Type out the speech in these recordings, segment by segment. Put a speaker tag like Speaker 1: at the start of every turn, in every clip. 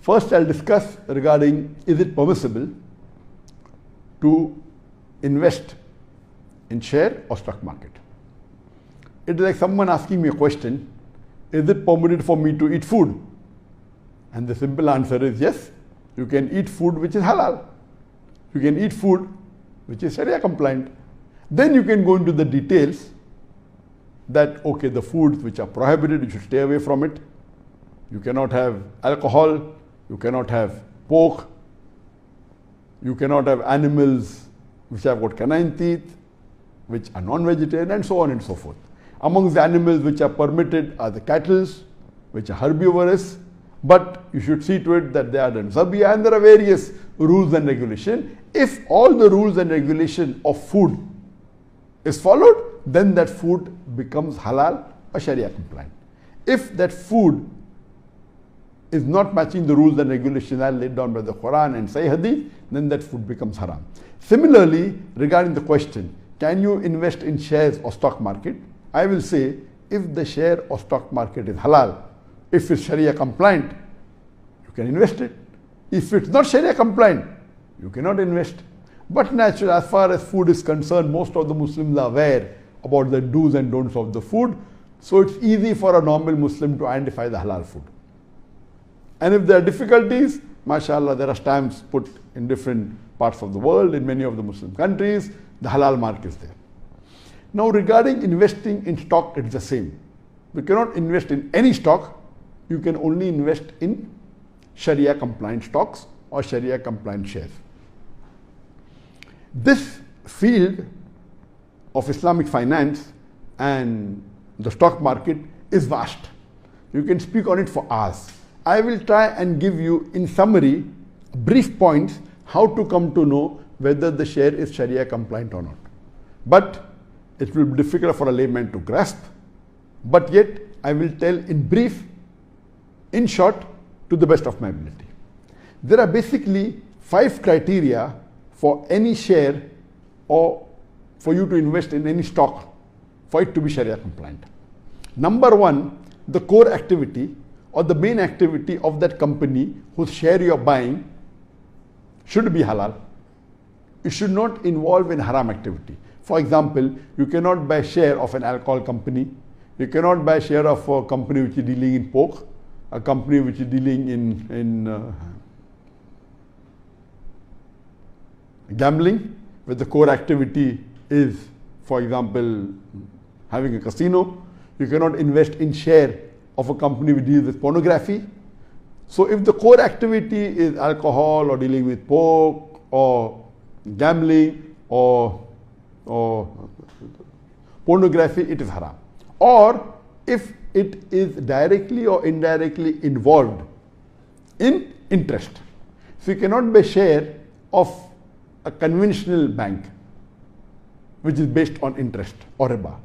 Speaker 1: First, I'll discuss regarding is it permissible to invest in share or stock market. It is like someone asking me a question, is it permitted for me to eat food? And the simple answer is yes, you can eat food which is halal. You can eat food which is Shariah compliant. Then you can go into the details that, okay, the foods which are prohibited, you should stay away from it. You cannot have alcohol, you cannot have pork, you cannot have animals which have got canine teeth, which are non-vegetarian, and so on and so forth. Amongst the animals which are permitted are the cattle, which are herbivorous, but you should see to it that they are the Mzbh, and there are various rules and regulations. If all the rules and regulations of food is followed, then that food becomes halal or Sharia compliant. If that food is not matching the rules and regulations as laid down by the Quran and Sahih Hadith, then that food becomes haram. Similarly, regarding the question, can you invest in shares or stock market? I will say, if the share or stock market is halal, if it's Sharia compliant, you can invest it. If it's not Sharia compliant, you cannot invest. But naturally, as far as food is concerned, most of the Muslims are aware about the do's and don'ts of the food. So it's easy for a normal Muslim to identify the halal food. And if there are difficulties, mashallah, there are stamps put in different parts of the world, in many of the Muslim countries, the halal mark is there. Now regarding investing in stock, it's the same. We cannot invest in any stock. You can only invest in Sharia compliant stocks or Sharia compliant shares. This field of Islamic finance and the stock market is vast. You can speak on it for hours. I will try and give you in summary brief points how to come to know whether the share is Sharia compliant or not. But it will be difficult for a layman to grasp. But yet I will tell in brief, in short, to the best of my ability. There are basically 5 criteria for any share or for you to invest in any stock for it to be Sharia compliant. Number 1, the core activity or the main activity of that company whose share you are buying should be halal. It should not involve in haram activity. For example, you cannot buy share of an alcohol company. You cannot buy share of a company which is dealing in pork, a company which is dealing in gambling, where the core activity is, for example, having a casino. You cannot invest in share of a company which deals with pornography. So if the core activity is alcohol or dealing with pork or gambling or pornography, it is haram. Or if it is directly or indirectly involved in interest. So you cannot buy share of a conventional bank which is based on interest or riba.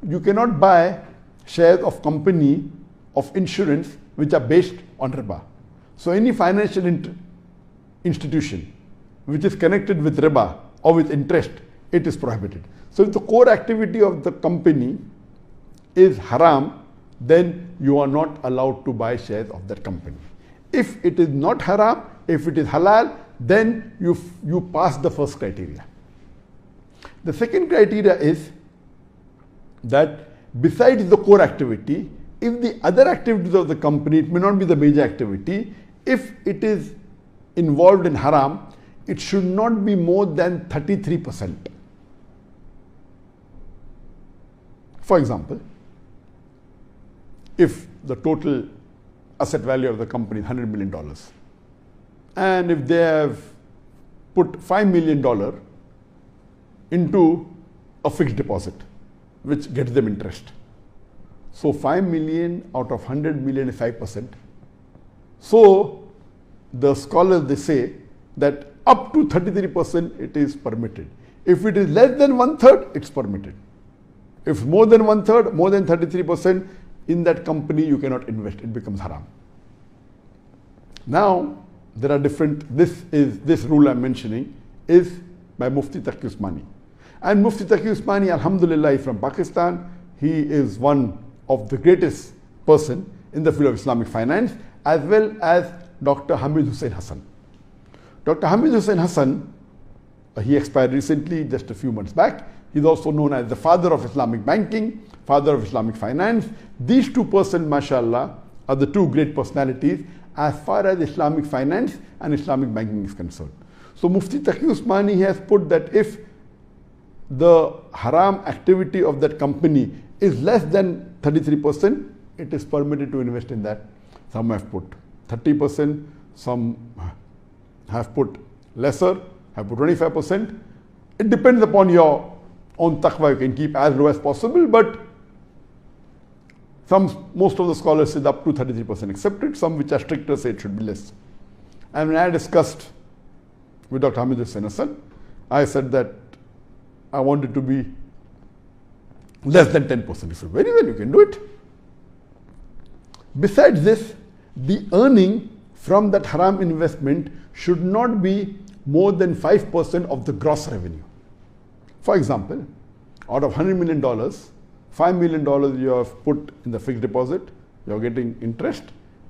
Speaker 1: You cannot buy shares of company of insurance which are based on riba. So any financial institution which is connected with riba or with interest, it is prohibited. So if the core activity of the company is haram, then you are not allowed to buy shares of that company. If it is not haram, if it is halal, then you pass the first criteria. The second criteria is that besides the core activity, if the other activities of the company, it may not be the major activity, if it is involved in haram, it should not be more than 33%. For example, if the total asset value of the company is $100 million, and if they have put $5 million into a fixed deposit, which gets them interest. So 5 million out of 100 million is 5%. So the scholars, they say that up to 33% it is permitted. If it is less than 1/3, it's permitted. If more than 1/3, more than 33%, in that company you cannot invest, it becomes haram. Now there are different, this rule I'm mentioning is by Mufti Taqi Usmani. And Mufti Taqi Usmani, alhamdulillah, is from Pakistan. He is one of the greatest person in the field of Islamic finance, as well as Dr. Hamid Hussain Hassan. Dr. Hamid Hussain Hassan, he expired recently, just a few months back. He's also known as the father of Islamic banking, father of Islamic finance. These two persons, mashallah, are the two great personalities as far as Islamic finance and Islamic banking is concerned. So Mufti Taqi Usmani has put that if the haram activity of that company is less than 33%, it is permitted to invest in that. Some have put 30%, some have put lesser, have put 25%. It depends upon your own taqwa. You can keep as low as possible, but most of the scholars said up to 33% accepted. Some which are stricter say it should be less. And when I discussed with Dr. Hamid Hussain Hassan, I said that I want it to be less than 10%. He said, very well, you can do it. Besides this, the earning from that haram investment should not be more than 5% of the gross revenue. For example, out of $100 million, $5 million you have put in the fixed deposit, you are getting interest,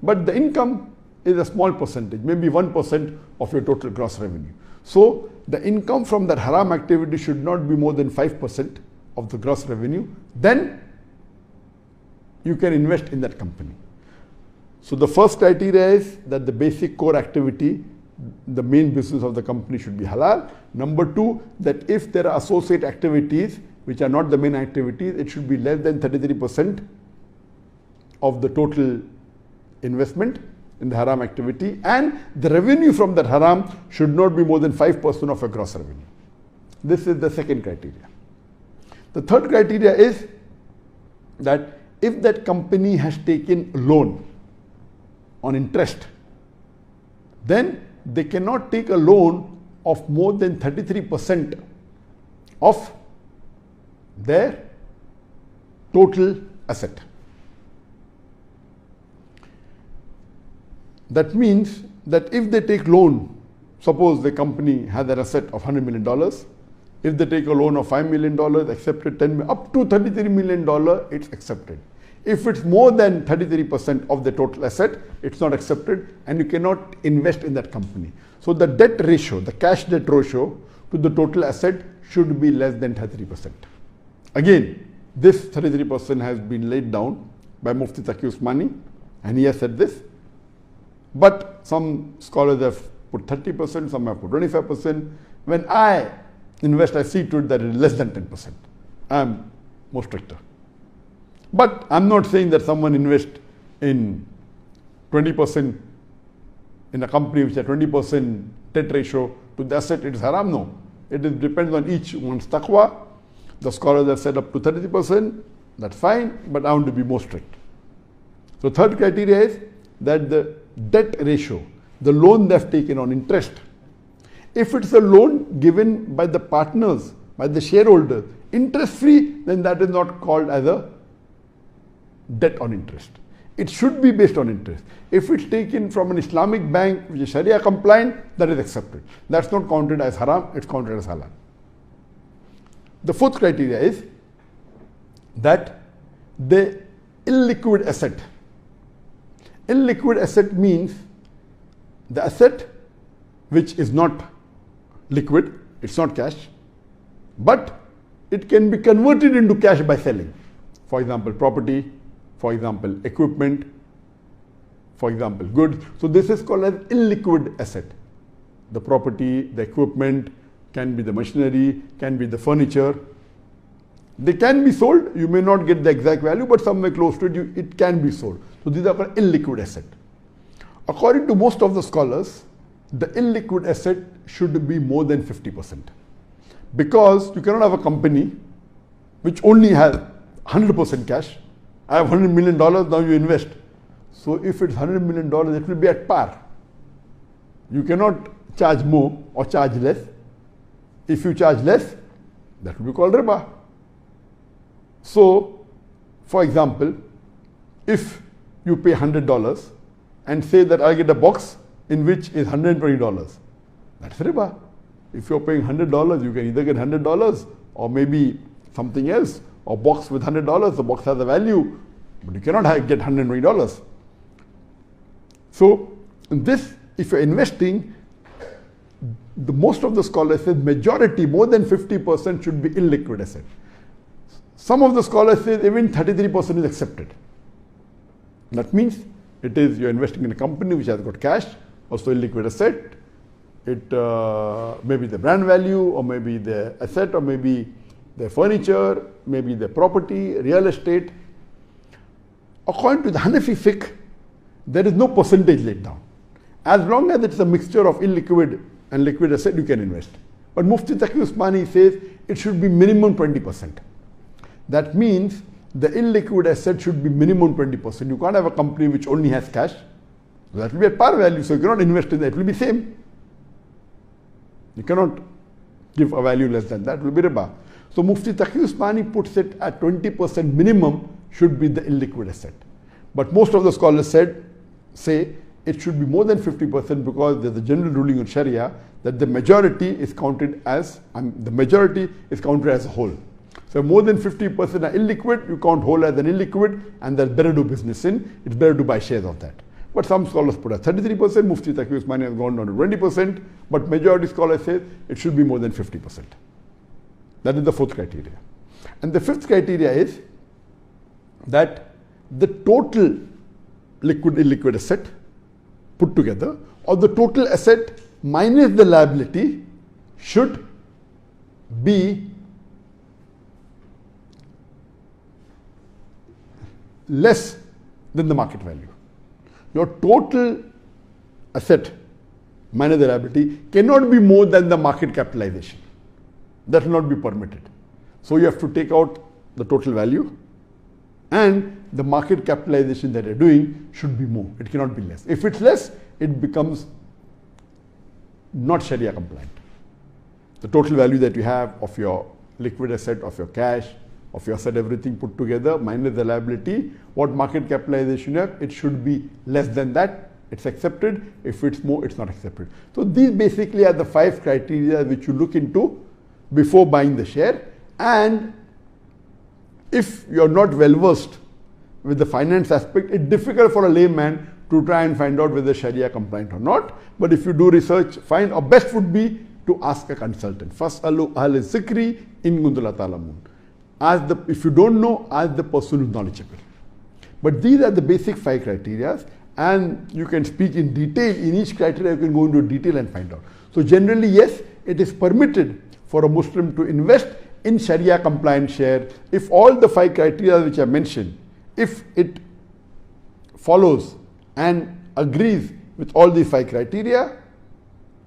Speaker 1: but the income is a small percentage, maybe 1% of your total gross revenue. So the income from that haram activity should not be more than 5% of the gross revenue. Then you can invest in that company. So the first criteria is that the basic core activity, the main business of the company should be halal. Number two, that if there are associate activities which are not the main activities, it should be less than 33% of the total investment in the haram activity, and the revenue from that haram should not be more than 5% of your gross revenue. This is the second criteria. The third criteria is that if that company has taken a loan on interest, then they cannot take a loan of more than 33% of their total asset. That means that if they take loan, suppose the company has an asset of $100 million, if they take a loan of $5 million, accepted 10 up to $33 million, it's accepted. If it's more than 33% of the total asset, it's not accepted, and you cannot invest in that company. So the debt ratio, the cash debt ratio to the total asset should be less than 33%. Again, this 33% has been laid down by Mufti Taqi Usmani, and he has said this. But some scholars have put 30%, some have put 25%. When I invest, I see to it that it is less than 10%. I am more stricter. But I'm not saying that someone invest in 20% in a company which has 20% debt ratio to the asset, it is haram. No. It depends on each one's taqwa. The scholars have said up to 30%, that's fine, but I want to be more strict. So third criteria is that the debt ratio, the loan they've taken on interest, if it's a loan given by the partners, by the shareholders, interest free, then that is not called as a debt on interest. It should be based on interest. If it's taken from an Islamic bank which is Shariah compliant, that is accepted. That's not counted as haram, it's counted as halal. The fourth criteria is that the illiquid asset. Illiquid asset means the asset which is not liquid, it's not cash, but it can be converted into cash by selling. For example, property, for example, equipment, for example, goods. So this is called as illiquid asset. The property, the equipment, can be the machinery, can be the furniture. They can be sold. You may not get the exact value, but somewhere close to it, it can be sold. So these are called illiquid asset. According to most of the scholars, the illiquid asset should be more than 50%. Because you cannot have a company which only has 100% cash. I have $100 million, now you invest. So if it's $100 million, it will be at par. You cannot charge more or charge less. If you charge less, that will be called riba. So, for example, if you pay $100 and say that I get a box in which is $120, that's riba. If you're paying $100, you can either get $100 or maybe something else, or box with $100, the box has a value, but you cannot get $120. So, And this, if you're investing, most of the scholars say majority, more than 50% should be illiquid asset. Some of the scholars say even 33% is accepted. That means it is you're investing in a company which has got cash, also illiquid asset. It may be the brand value, or maybe the asset, or maybe the furniture, maybe the property, real estate. According to the Hanafi fiqh, there is no percentage laid down. As long as it's a mixture of illiquid and liquid asset, you can invest. But Mufti Taqi Usmani says it should be minimum 20%. That means the illiquid asset should be minimum 20%. You can't have a company which only has cash. That will be at par value, so you cannot invest in that. It will be same. You cannot give a value less than that. It will be riba. So Mufti Taqi Usmani puts it at 20% minimum should be the illiquid asset. But most of the scholars say it should be more than 50% because there's a general ruling in Sharia that the majority is counted as a whole. So more than 50% are illiquid, you count whole as an illiquid, and that's better to do business in. It's better to buy shares of that. But some scholars put at 33%, Mufti Taqi Usmani has gone down to 20%, but majority scholars say it should be more than 50%. That is the fourth criteria. And the fifth criteria is that the total liquid illiquid asset put together, or the total asset minus the liability, should be less than the market value. Your total asset minus the liability cannot be more than the market capitalization. That will not be permitted. So you have to take out the total value, and the market capitalization that you're doing should be more. It cannot be less. If it's less, it becomes not Sharia compliant. The total value that you have of your liquid asset, of your cash, of your asset, everything put together, minus the liability, what market capitalization you have, it should be less than that. It's accepted. If it's more, it's not accepted. So these basically are the 5 criteria which you look into before buying the share. And if you're not well versed with the finance aspect, it's difficult for a layman to try and find out whether Sharia compliant or not. But if you do research, fine, or best would be to ask a consultant. Fas'alu ahla zikri in kuntum la ta'lamun. If you don't know, ask the person who is knowledgeable. But these are the basic 5 criteria, and you can speak in detail. In each criteria, you can go into detail and find out. So generally, yes, it is permitted for a Muslim to invest in Sharia compliant share if all the 5 criteria which I mentioned, if it follows and agrees with all these 5 criteria.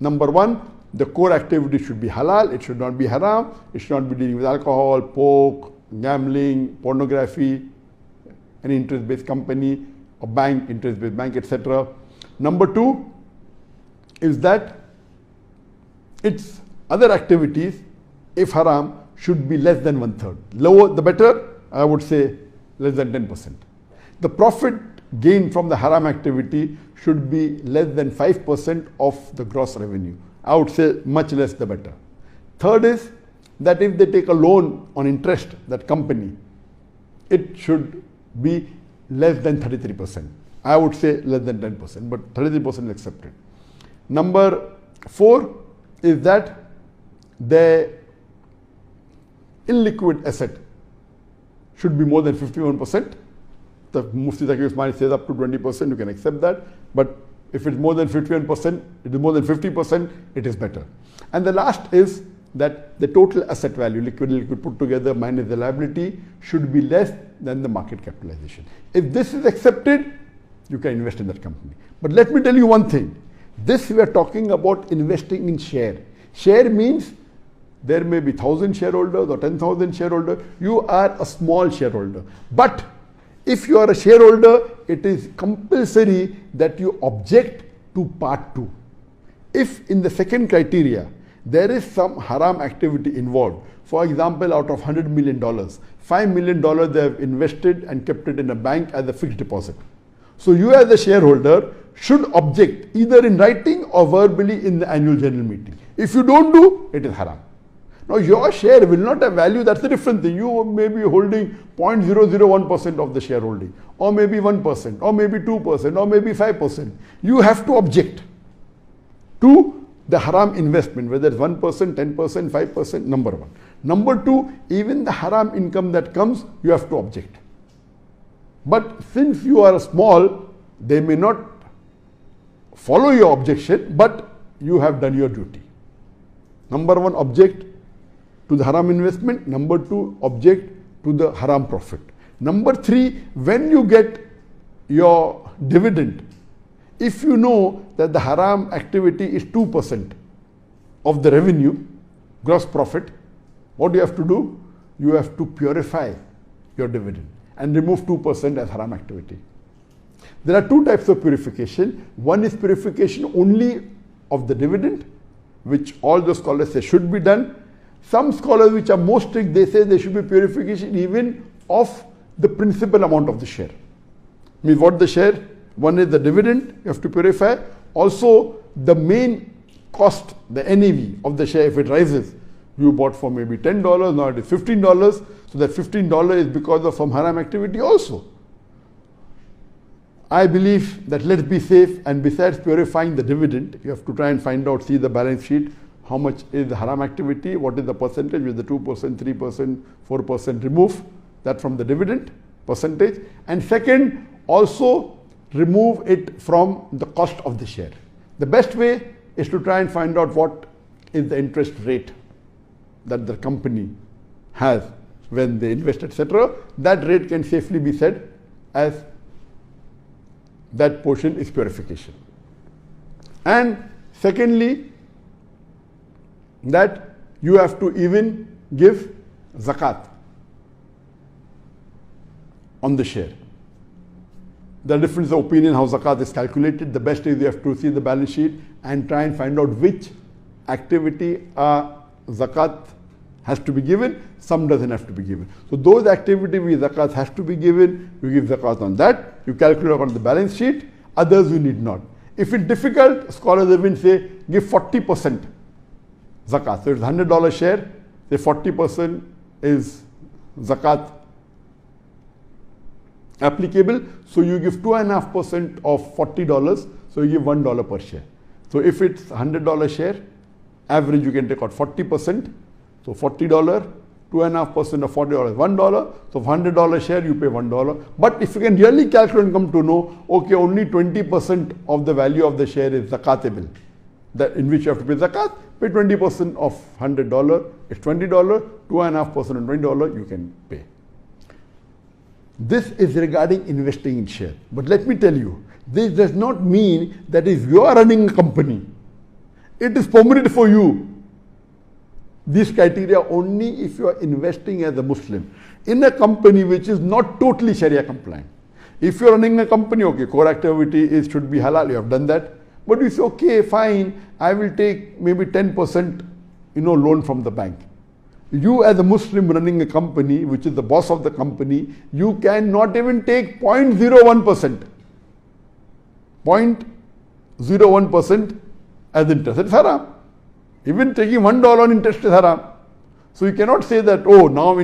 Speaker 1: Number 1, the core activity should be halal, it should not be haram, it should not be dealing with alcohol, pork, gambling, pornography, any interest-based company, or bank, interest-based bank, etc. Number 2 is that its other activities, if haram, should be less than 1/3. Lower the better, I would say less than 10%. The profit gained from the haram activity should be less than 5% of the gross revenue. I would say much less the better. Third is that if they take a loan on interest, that company, it should be less than 33%. I would say less than 10%, but 33% is accepted. Number 4 is that the illiquid asset should be more than 51%. The Mufti Zakir Naik says up to 20%, you can accept that. But if it's more than 51%, it is more than 50%, it is better. And the last is that the total asset value, liquid put together minus the liability, should be less than the market capitalization. If this is accepted, you can invest in that company. But let me tell you one thing. This we are talking about investing in share. Share means there may be 1,000 shareholders or 10,000 shareholders. You are a small shareholder. But if you are a shareholder, it is compulsory that you object to part 2. If in the second criteria, there is some haram activity involved, for example, out of $100 million, $5 million they have invested and kept it in a bank as a fixed deposit. So you as a shareholder should object either in writing or verbally in the annual general meeting. If you don't do, it is haram. Now your share will not have value, that's a different thing. You may be holding 0.001% of the shareholding, or maybe 1%, or maybe 2%, or maybe 5%. You have to object to the haram investment, whether it's 1%, 10%, 5%, number one. Number two, even the haram income that comes, you have to object. But since you are small, they may not follow your objection, but you have done your duty. Number one, object to the haram investment. Number two, object to the haram profit. Number three, when you get your dividend, if you know that the haram activity is 2% of the revenue, gross profit, what do you have to do? You have to purify your dividend and remove 2% as haram activity. There are two types of purification. One is purification only of the dividend, which all the scholars say should be done. Some scholars which are more strict, they say there should be purification even of the principal amount of the share. Means what the share? One is the dividend, you have to purify. Also the main cost, the NAV of the share, if it rises, you bought for maybe $10, now it is $15, so that $15 is because of some haram activity also. I believe that let's be safe, and besides purifying the dividend, you have to try and find out, see the balance sheet, how much is the haram activity, what is the percentage, with the 2%, 3%, 4%, remove that from the dividend percentage. And second, also remove it from the cost of the share. The best way is to try and find out what is the interest rate that the company has when they invest, etc. That rate can safely be said as that portion is purification. And secondly, that you have to even give zakat on the share. There are difference of opinion how zakat is calculated. The best is you have to see the balance sheet and try and find out which activity zakat has to be given, some doesn't have to be given. So those activities where zakat has to be given, you give zakat on that, you calculate on the balance sheet, others you need not. If it's difficult, scholars even say give 40% zakat. So it's $100 share, say 40% is zakat applicable, so you give 2.5% of $40, so you give $1 per share. So if it's $100 share, average you can take out 40%, so $40, 2.5% of $40 is $1, so $100 share you pay $1. But if you can really calculate and come to know, okay, only 20% of the value of the share is zakatable, that in which you have to pay zakat, pay 20% of $100, it's $20, 2.5% on $20 you can pay. This is regarding investing in share. But let me tell you, this does not mean that if you are running a company, it is permitted for you. These criteria only if you are investing as a Muslim in a company which is not totally Sharia compliant. If you are running a company, okay, core activity should be halal, you have done that. But you say, okay, fine, I will take maybe 10% loan from the bank. You as a Muslim running a company, which is the boss of the company, you cannot even take 0.01%. 0.01% as interest. It's haram. Even taking $1 on interest is haram. So you cannot say that, oh, now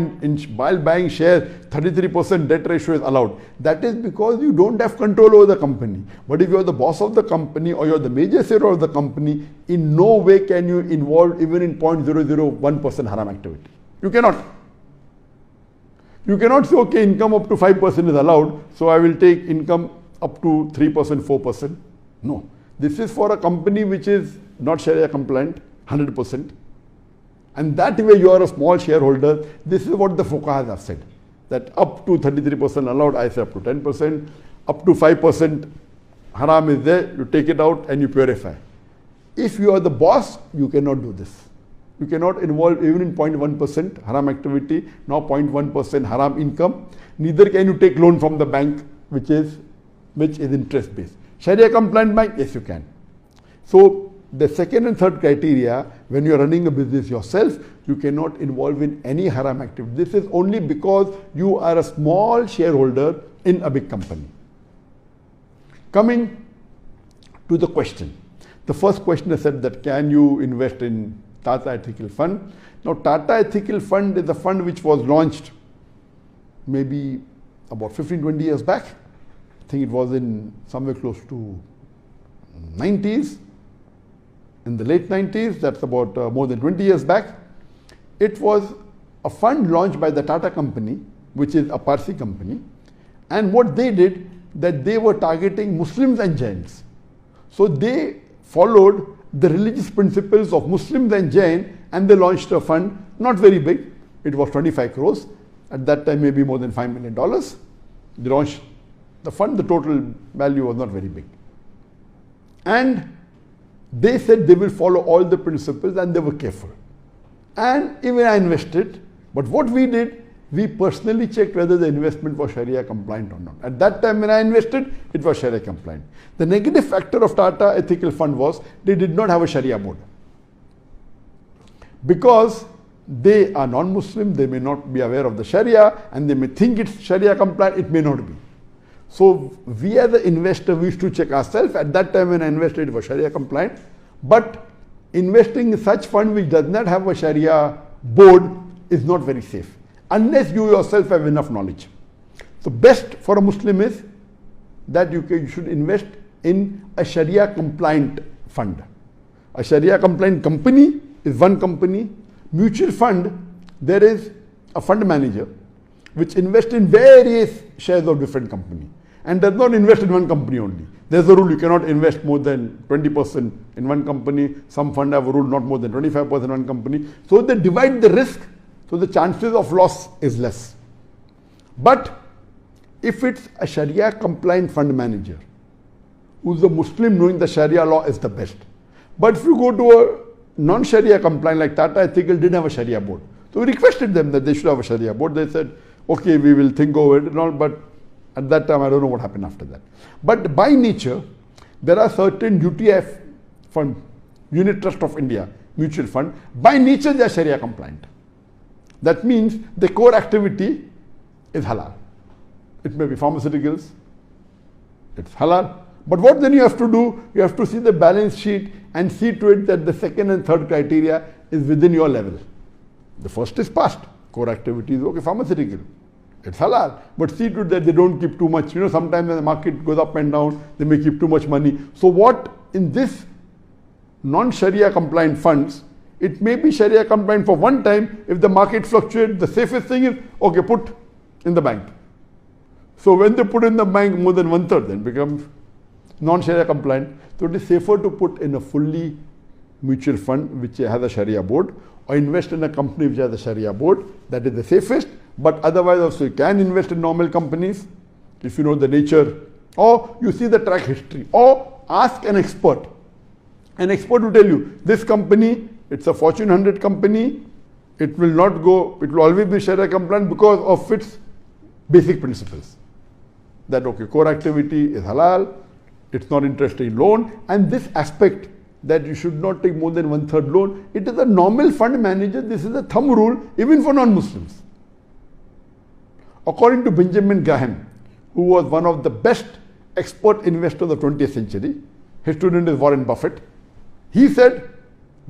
Speaker 1: while buying shares, 33% debt ratio is allowed. That is because you don't have control over the company. But if you are the boss of the company or you are the major shareholder of the company, in no way can you involve even in 0.001% haram activity. You cannot. You cannot say, okay, income up to 5% is allowed, so I will take income up to 3%, 4%. No. This is for a company which is not Sharia compliant, 100%. And that way you are a small shareholder. This is what the fuqahas have said. That up to 33% allowed, I say up to 10%. Up to 5% haram is there, you take it out and you purify. If you are the boss, you cannot do this. You cannot involve even in 0.1% haram activity, now 0.1% haram income. Neither can you take loan from the bank, which is interest based. Sharia compliant bank, yes you can. So the second and third criteria, when you are running a business yourself, you cannot involve in any haram activity. This is only because you are a small shareholder in a big company. Coming to the question. The first question I said that can you invest in Tata Ethical Fund. Now, Tata Ethical Fund is a fund which was launched maybe about 15-20 years back. I think it was in somewhere close to 90s, in the late 90s, that's about more than 20 years back. It was a fund launched by the Tata company, which is a Parsi company, and what they did, that they were targeting Muslims and Jains. So they followed the religious principles of Muslims and Jain, and they launched a fund, not very big, it was 25 crores, at that time maybe more than $5 million. They launched the fund, the total value was not very big. And they said they will follow all the principles, and they were careful. And even I invested, but what we did, we personally checked whether the investment was Sharia compliant or not. At that time when I invested, it was Sharia compliant. The negative factor of Tata Ethical Fund was they did not have a Sharia board. Because they are non-Muslim, they may not be aware of the Sharia, and they may think it's Sharia compliant, it may not be. So we as an investor, we used to check ourselves. At that time when I invested, it was Sharia compliant. But investing in such fund which does not have a Sharia board is not very safe, unless you yourself have enough knowledge. So best for a Muslim is that you should invest in a Sharia compliant fund. A Sharia compliant company is one company. Mutual fund, there is a fund manager which invests in various shares of different companies and does not invest in one company only. There's a rule, you cannot invest more than 20% in one company. Some fund have a rule not more than 25% in one company. So they divide the risk, so the chances of loss is less. But if it's a Sharia compliant fund manager, who's a Muslim knowing the Sharia law is the best. But if you go to a non-Sharia compliant, like Tata Ethical didn't have a Sharia board. So we requested them that they should have a Sharia board. They said, okay, we will think over it and all, but at that time I don't know what happened after that. But by nature, there are certain UTF fund, Unit Trust of India, mutual fund, by nature they are Sharia compliant. That means the core activity is halal. It may be pharmaceuticals, it's halal. But what then you have to do, you have to see the balance sheet and see to it that the second and third criteria is within your level. The first is passed, core activity is okay, pharmaceutical, it's halal. But see to it that they don't keep too much. You know, sometimes when the market goes up and down, they may keep too much money. So what in this non-Sharia compliant funds, it may be Sharia compliant for one time. If the market fluctuates, the safest thing is, okay, put in the bank. So when they put in the bank more than 1/3, then becomes non-Sharia compliant. So it is safer to put in a fully mutual fund which has a Sharia board, or invest in a company which has a Sharia board. That is the safest. But otherwise also you can invest in normal companies if you know the nature, or you see the track history, or ask an expert. An expert will tell you, this company, it's a Fortune 100 company, it will not go, it will always be Sharia compliant because of its basic principles. That okay, core activity is halal, it's not interested in loan, and this aspect that you should not take more than 1/3 loan, it is a normal fund manager, this is a thumb rule even for non-Muslims. According to Benjamin Graham, who was one of the best expert investors of the 20th century, his student is Warren Buffett, he said,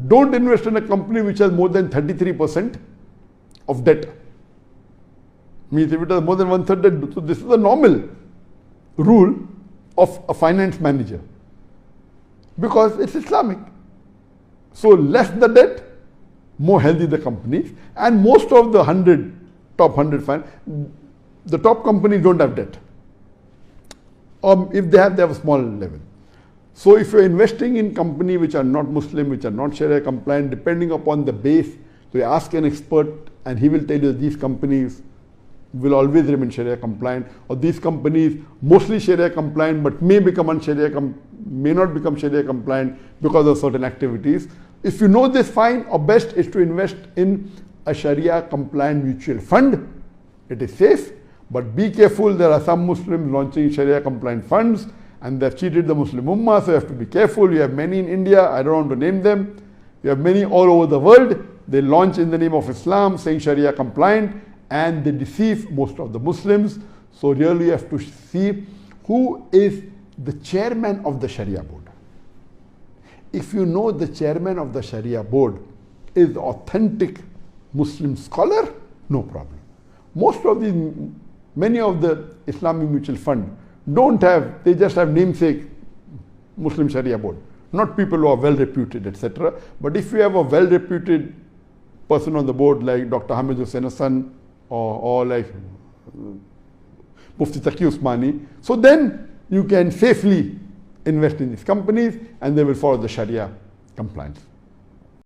Speaker 1: don't invest in a company which has more than 33% of debt. Means if it has more than 1/3 debt, so this is a normal rule of a finance manager because it's Islamic. So less the debt, more healthy the companies, and most of the top 100 the top companies don't have debt. Or if they have a small level. So if you're investing in companies which are not Muslim, which are not Sharia compliant, depending upon the base, so you ask an expert and he will tell you that these companies will always remain Sharia compliant, or these companies mostly Sharia compliant but may not become Sharia compliant because of certain activities. If you know this, fine, or best is to invest in a Sharia compliant mutual fund. It is safe, but be careful. There are some Muslims launching Sharia compliant funds and they've cheated the Muslim Ummah, so you have to be careful. You have many in India, I don't want to name them. You have many all over the world. They launch in the name of Islam saying Sharia compliant, and they deceive most of the Muslims. So really you have to see who is the chairman of the Sharia board. If you know the chairman of the Sharia board, is authentic Muslim scholar, no problem. Many of the Islamic mutual fund don't have, they just have namesake Muslim Sharia board. Not people who are well reputed, etc. But if you have a well reputed person on the board like Dr. Hamid Hussain Hassan or like Mufti Taqi Usmani, so then you can safely invest in these companies and they will follow the Sharia compliance.